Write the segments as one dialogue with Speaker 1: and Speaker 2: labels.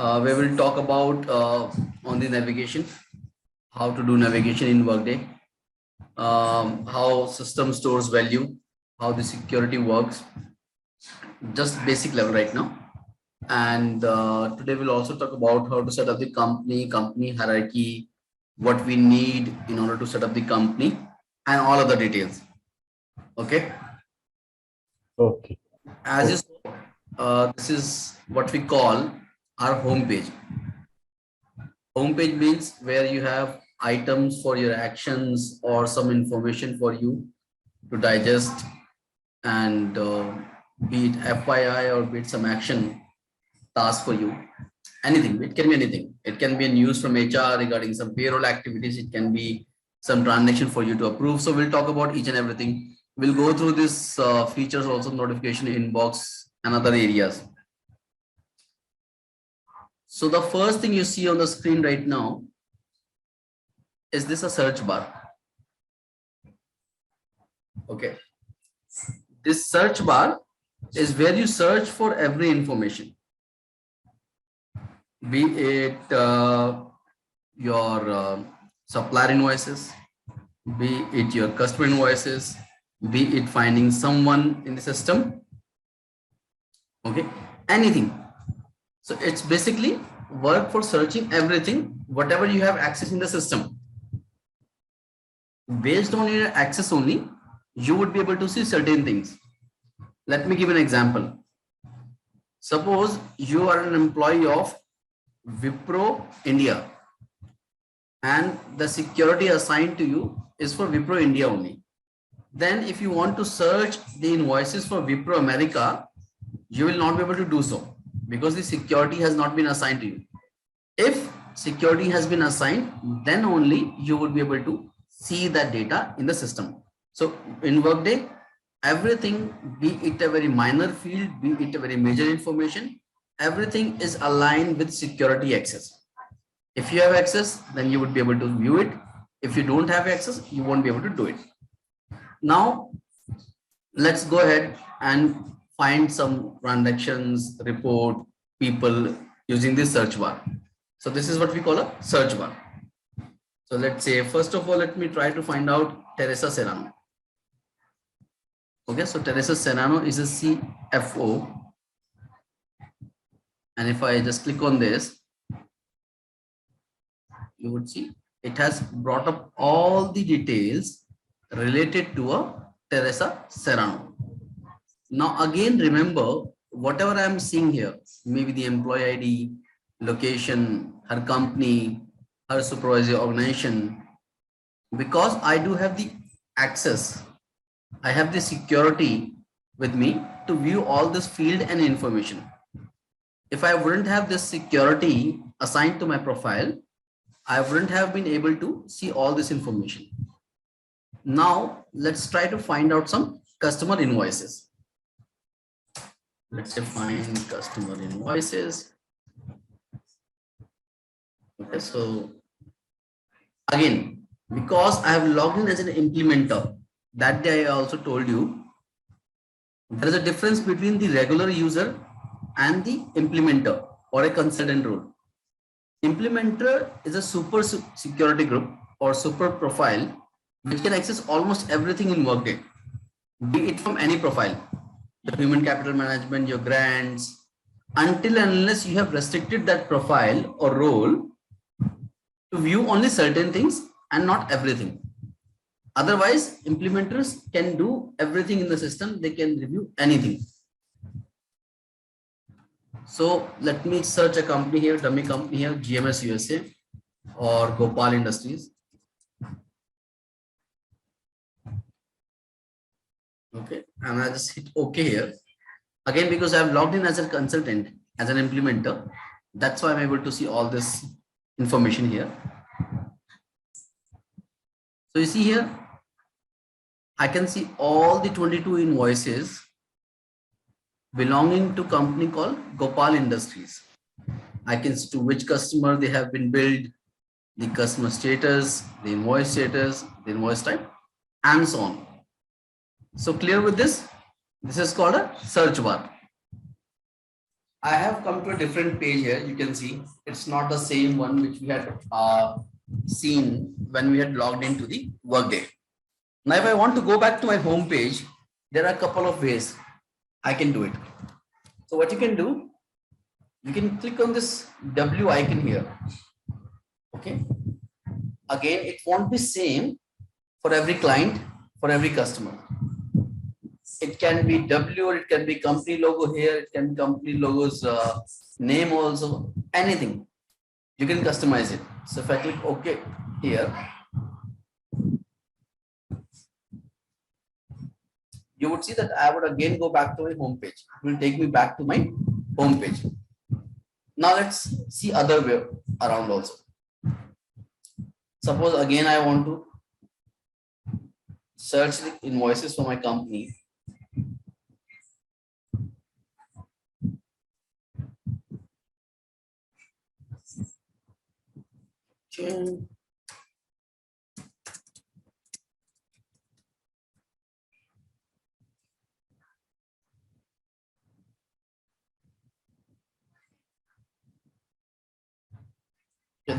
Speaker 1: We will talk about on the navigation, how to do navigation in Workday, how system stores value, how the security works, just basic level right now. And today we'll also talk about how to set up the company hierarchy, what we need in order to set up the company, and all other details. Okay.
Speaker 2: Okay.
Speaker 1: As you saw, this is what we call our home page. Home page means where you have items for your actions or some information for you to digest, and be it FYI or be it some action task for you. Anything, it can be anything. It can be a news from HR regarding some payroll activities. It can be some transaction for you to approve. So we'll talk about each and everything. We'll go through this features, also notification inbox and other areas. So the first thing you see on the screen right now is this a search bar. Okay. This search bar is where you search for every information, be it your supplier invoices, be it your customer invoices, be it finding someone in the system. Okay, anything. So it's basically work for searching everything, whatever you have access in the system. Based on your access only, you would be able to see certain things. Let me give an example. Suppose you are an employee of Wipro India and the security assigned to you is for Wipro India only. Then if you want to search the invoices for Wipro America, you will not be able to do so because the security has not been assigned to you. If security has been assigned, then only you would be able to see that data in the system. So in Workday, everything, be it a very minor field, be it a very major information, everything is aligned with security access. If you have access, then you would be able to view it. If you don't have access, you won't be able to do it. Now, let's go ahead and find some transactions, report, people using this search bar. So this is what we call a search bar. So let's say, first of all, let me try to find out Teresa Serrano. Okay, so Teresa Serrano is a CFO. And if I just click on this, you would see it has brought up all the details related to a Teresa Serrano. Now, again, remember, whatever I'm seeing here, maybe the employee ID, location, her company, her supervisory organization, because I do have the access, I have the security with me to view all this field and information. If I wouldn't have this security assigned to my profile, I wouldn't have been able to see all this information. Now, let's try to find out some customer invoices. Let's say find customer invoices. Okay, so again, because I have logged in as an implementer, that day I also told you there is a difference between the regular user and the implementer or a consultant role. Implementer is a super security group or super profile which can access almost everything in Workday, be it from any profile, the human capital management, your grants, until and unless you have restricted that profile or role to view only certain things and not everything. Otherwise, implementers can do everything in the system. They can review anything. So let me search a company here, dummy company here, GMS USA or Gopal Industries. Okay, and I just hit OK here. Again, because I've logged in as a consultant, as an implementer, that's why I'm able to see all this information here. So you see here, I can see all the 22 invoices belonging to a company called Gopal Industries. I can see to which customer they have been billed, the customer status, the invoice type, and so on. So clear with this? This is called a search bar. I have come to a different page here. You can see it's not the same one which we had seen when we had logged into the Workday. Now, if I want to go back to my home page, there are a couple of ways I can do it. So what you can do, you can click on this W icon here. Okay. Again, it won't be same for every client, for every customer. It can be W or it can be company logo here. It can be company logo's name also, anything. You can customize it. So if I click OK here, you would see that I would again go back to my home page. It will take me back to my home page. Now let's see other way around also. Suppose again I want to search the invoices for my company. Okay,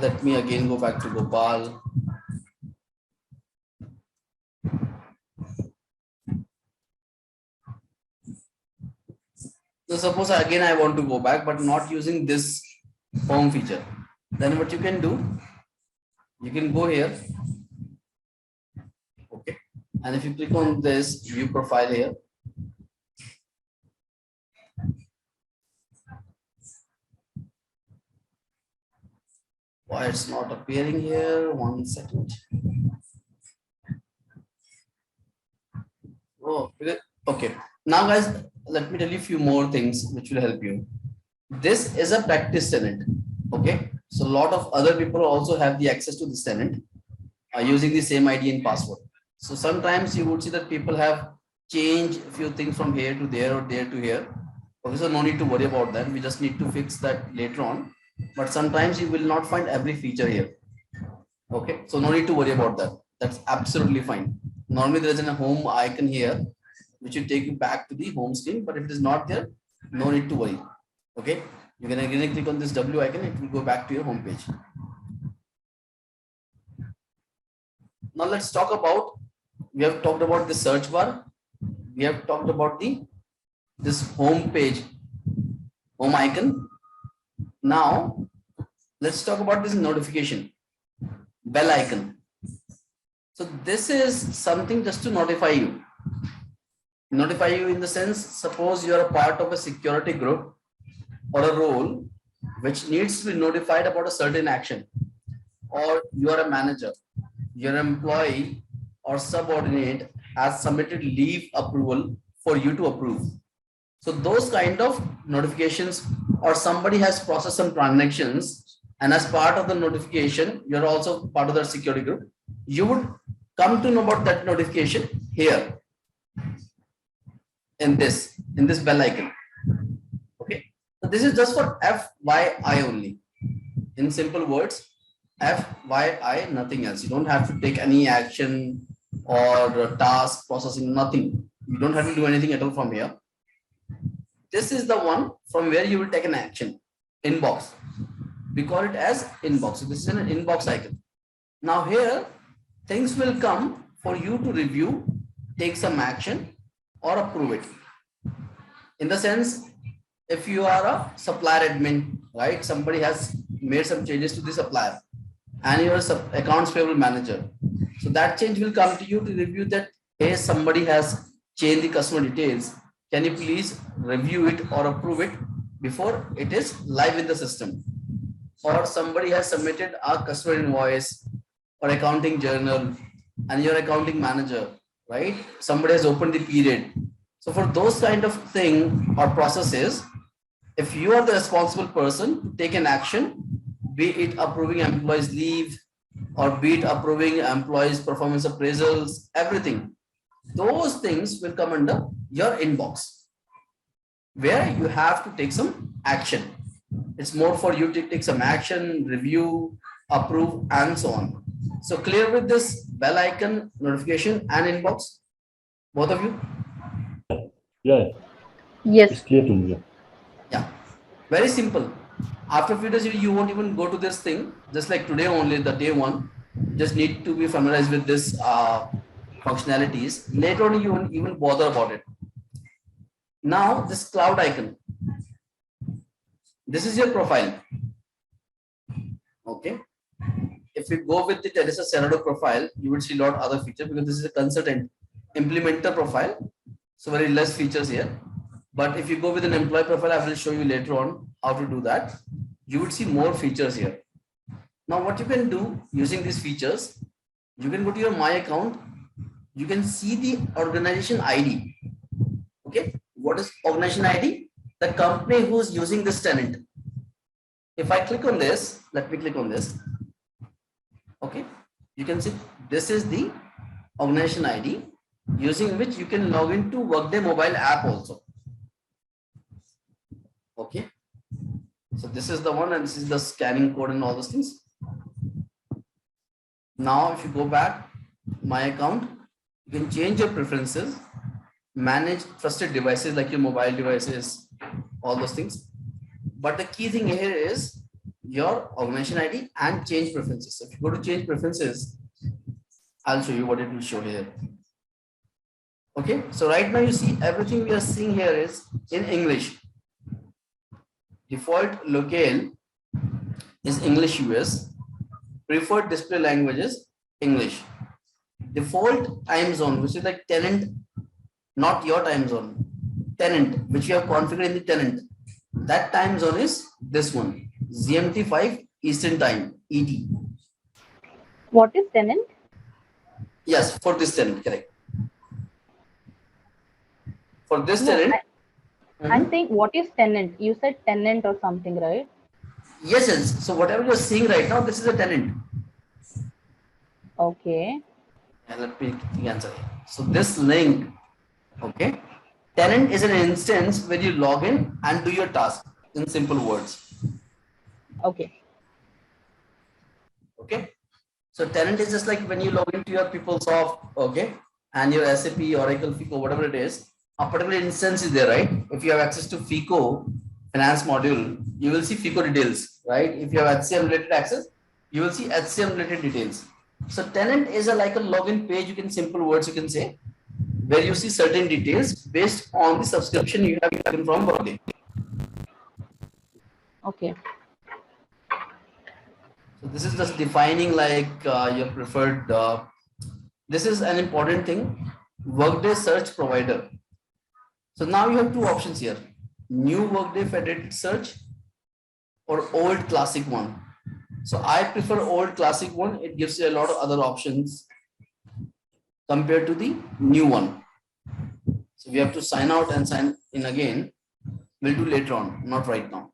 Speaker 1: let me again go back to Gopal. So suppose again I want to go back, but not using this home feature. Then what you can do, you can go here. Okay. And if you click on this view profile here, why it's not appearing here? 1 second. Oh, okay. Now, guys, let me tell you a few more things which will help you. This is a practice tenant. Okay. So a lot of other people also have the access to this tenant using the same ID and password. So sometimes you would see that people have changed a few things from here to there or there to here. Okay, so no need to worry about that. We just need to fix that later on. But sometimes you will not find every feature here. Okay, so no need to worry about that. That's absolutely fine. Normally there is a home icon here, which will take you back to the home screen. But if it is not there, no need to worry. Okay, you can again click on this W icon. It will go back to your home page. Now let's talk about. We have talked about the search bar. We have talked about this home page, home icon. Now let's talk about this notification bell icon. So this is something just to notify you. Notify you in the sense, suppose you are a part of a security group or a role which needs to be notified about a certain action, or you are a manager, your employee or subordinate has submitted leave approval for you to approve. So those kind of notifications, or somebody has processed some transactions, and as part of the notification, you're also part of the security group, you would come to know about that notification here in this bell icon. Okay, so this is just for FYI only. In simple words, FYI, nothing else. You don't have to take any action or task processing, nothing. You don't have to do anything at all from here. This is the one from where you will take an action. Inbox. We call it as inbox. So this is an inbox icon. Now here, things will come for you to review, take some action, or approve it. In the sense, if you are a supplier admin, right? Somebody has made some changes to the supplier, and you are accounts payable manager. So that change will come to you to review that, hey, somebody has changed the customer details. Can you please review it or approve it before it is live in the system? Or somebody has submitted a customer invoice or accounting journal, and you're accounting manager, right? Somebody has opened the period. So for those kind of thing or processes, if you are the responsible person, take an action, be it approving employees leave or be it approving employees performance appraisals, everything. Those things will come under your inbox, where you have to take some action. It's more for you to take some action, review, approve, and so on. So clear with this bell icon, notification, and inbox, both of you?
Speaker 2: Yeah,
Speaker 3: Yes.
Speaker 2: it's clear to me.
Speaker 1: Yeah. Very simple. After a few days, you won't even go to this thing. Just like today only, the day one, just need to be familiarized with this functionalities. Later on, you won't even bother about it. Now, this cloud icon. This is your profile. Okay. If you go with the Teresa Senado profile, you will see a lot of other features because this is a consultant implementer profile. So very less features here. But if you go with an employee profile, I will show you later on how to do that. You would see more features here. Now, what you can do using these features, you can go to your My Account. You can see the organization ID. Okay. What is organization ID? The company who's using this tenant. If I click on this, let me click on this. Okay. You can see this is the organization ID using which you can log into Workday mobile app also. Okay. So this is the one, and this is the scanning code and all those things. Now, if you go back, My Account, you can change your preferences, manage trusted devices like your mobile devices, all those things. But the key thing here is your organization ID and change preferences. So if you go to change preferences, I'll show you what it will show here. Okay, so right now you see everything we are seeing here is in English. Default locale is English US. Preferred display languages English. Default time zone, which is like tenant, not your time zone, tenant, which you have configured in the tenant. That time zone is this one, GMT 5 Eastern Time, ET.
Speaker 3: What is tenant?
Speaker 1: Yes, for this tenant, correct. For this
Speaker 3: No,
Speaker 1: tenant.
Speaker 3: I'm saying what is tenant? You said tenant or something, right?
Speaker 1: Yes, yes. So whatever you're seeing right now, this is a tenant.
Speaker 3: Okay.
Speaker 1: And let me answer. So this link, okay, tenant is an instance where you log in and do your task in simple words.
Speaker 3: Okay.
Speaker 1: Okay. So tenant is just like when you log into your PeopleSoft, okay, and your SAP, Oracle, FICO, whatever it is, a particular instance is there, right? If you have access to FICO finance module, you will see FICO details, right? If you have HCM related access, you will see HCM related details. So tenant is like a login page, you can simple words you can say, where you see certain details based on the subscription you have taken from Workday.
Speaker 3: Okay.
Speaker 1: So this is just defining like your preferred. This is an important thing. Workday search provider. So now you have two options here: new Workday federated search or old classic one. So I prefer old classic one. It gives you a lot of other options compared to the new one. So we have to sign out and sign in again. We'll do later on, not right now.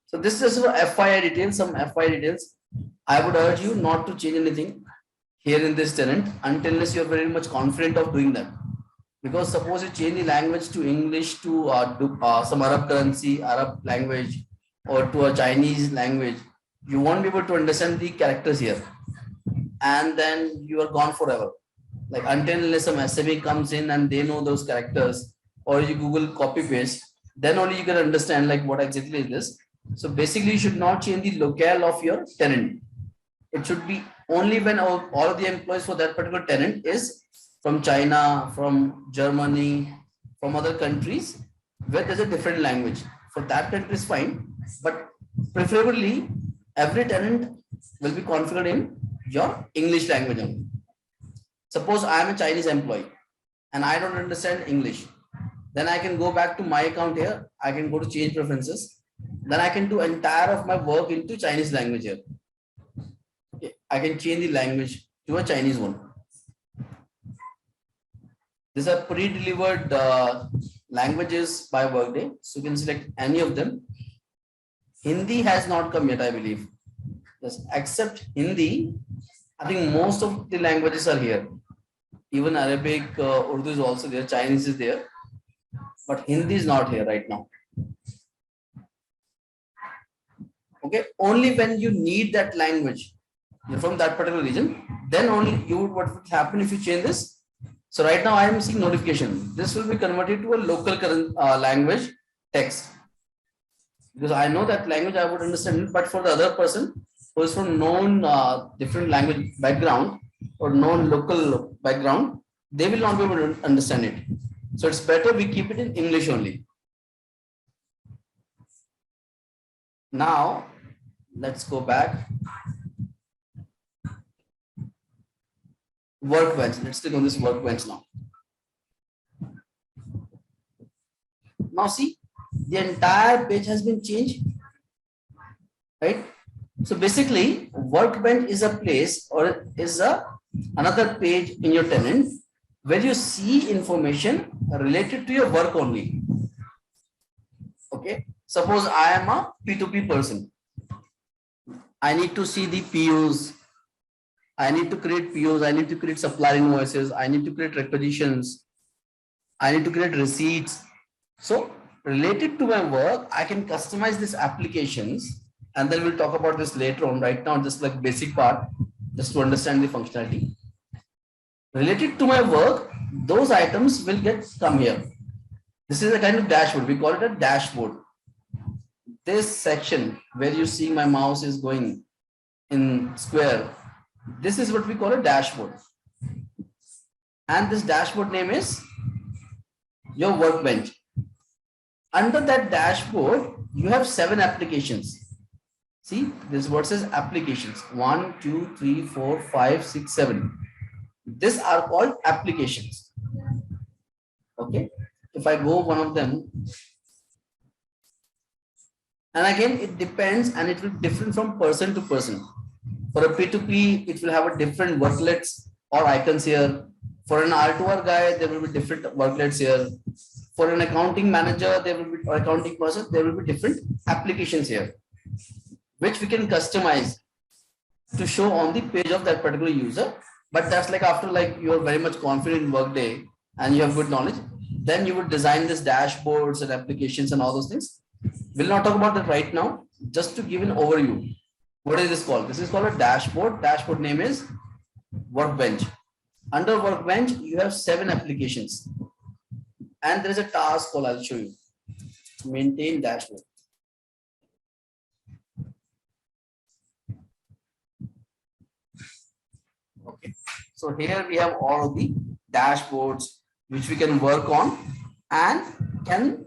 Speaker 1: So this is FII details, some FII details. I would urge you not to change anything here in this tenant unless you're very much confident of doing that. Because suppose you change the language to English to some Arab currency, Arab language, or to a Chinese language, you won't be able to understand the characters here. And then you are gone forever. Like unless some SME comes in and they know those characters, or you Google copy paste, then only you can understand like what exactly is this. So basically you should not change the locale of your tenant. It should be only when all of the employees for that particular tenant is from China, from Germany, from other countries where there's a different language. For that country is fine, but preferably every tenant will be configured in your English language only. Suppose I am a Chinese employee and I don't understand English. Then I can go back to my account here. I can go to change preferences. Then I can do entire of my work into Chinese language here. Okay. I can change the language to a Chinese one. These are pre-delivered languages by Workday. So you can select any of them. Hindi has not come yet, I believe. Just except Hindi, I think most of the languages are here. Even Arabic, Urdu is also there, Chinese is there, but Hindi is not here right now. Okay, only when you need that language, you're from that particular region, then only you would, what would happen if you change this? So right now I am seeing notification. This will be converted to a local current language text. because I know that language, I would understand it, but for the other person who is from known different language background or known local background, they will not be able to understand it. So it's better we keep it in English only. Now, let's go back. Workbench. Let's click on this workbench now. Now see, the entire page has been changed, right? So basically, workbench is a place or is another page in your tenant where you see information related to your work only. Okay. Suppose I am a P2P person. I need to see the POs. I need to create POs. I need to create supplier invoices. I need to create requisitions. I need to create receipts. So related to my work, I can customize these applications, and then we'll talk about this later on. Right now, just like basic part, just to understand the functionality. Related to my work, those items will come here. This is a kind of dashboard. We call it a dashboard. This section where you see my mouse is going in square, this is what we call a dashboard. And this dashboard name is your workbench. Under that dashboard, you have 7 applications. See, this word says applications. 1, 2, 3, 4, 5, 6, 7. These are called applications. Okay. If I go one of them, and again, it depends and it will be different from person to person. For a P2P, it will have a different worklets or icons here. For an R2R guy, there will be different worklets here. For an accounting manager, there will be, or accounting person, there will be different applications here, which we can customize to show on the page of that particular user. But that's like after like you're very much confident in Workday and you have good knowledge, then you would design this dashboards and applications and all those things. We'll not talk about that right now, just to give an overview. What is this called? This is called a dashboard. Dashboard name is Workbench. Under Workbench, you have 7 applications. And there is a task called, I'll show you. Maintain dashboard. Okay. So here we have all of the dashboards which we can work on and can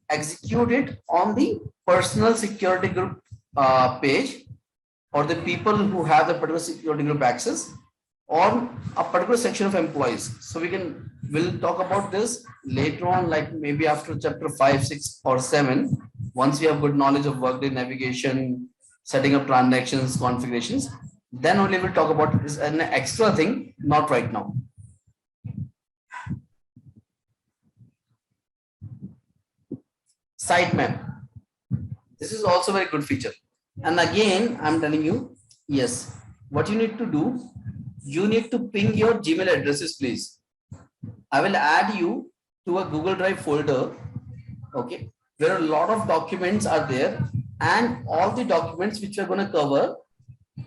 Speaker 1: execute it on the personal security group page, or the people who have the particular security group access on a particular section of employees. So we'll talk about this later on, like maybe after chapter 5, 6 or 7, once we have good knowledge of Workday navigation, setting up transactions, configurations, then only we'll talk about this an extra thing, not right now. Sitemap. This is also a very good feature. And again, I'm telling you, yes, what you need to do, you need to ping your Gmail addresses, please. I will add you to a Google Drive folder, okay, where a lot of documents are there, and all the documents which we are going to cover,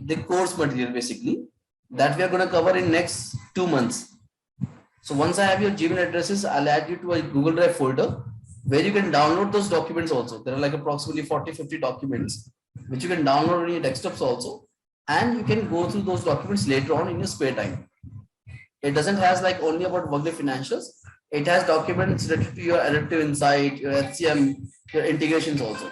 Speaker 1: the course material basically, that we are going to cover in next 2 months. So once I have your Gmail addresses, I'll add you to a Google Drive folder where you can download those documents also. There are like approximately 40-50 documents which you can download on your desktops also, and you can go through those documents later on in your spare time. It doesn't has like only about Workday financials. It has documents related to your adaptive insight, your HCM, your integrations also.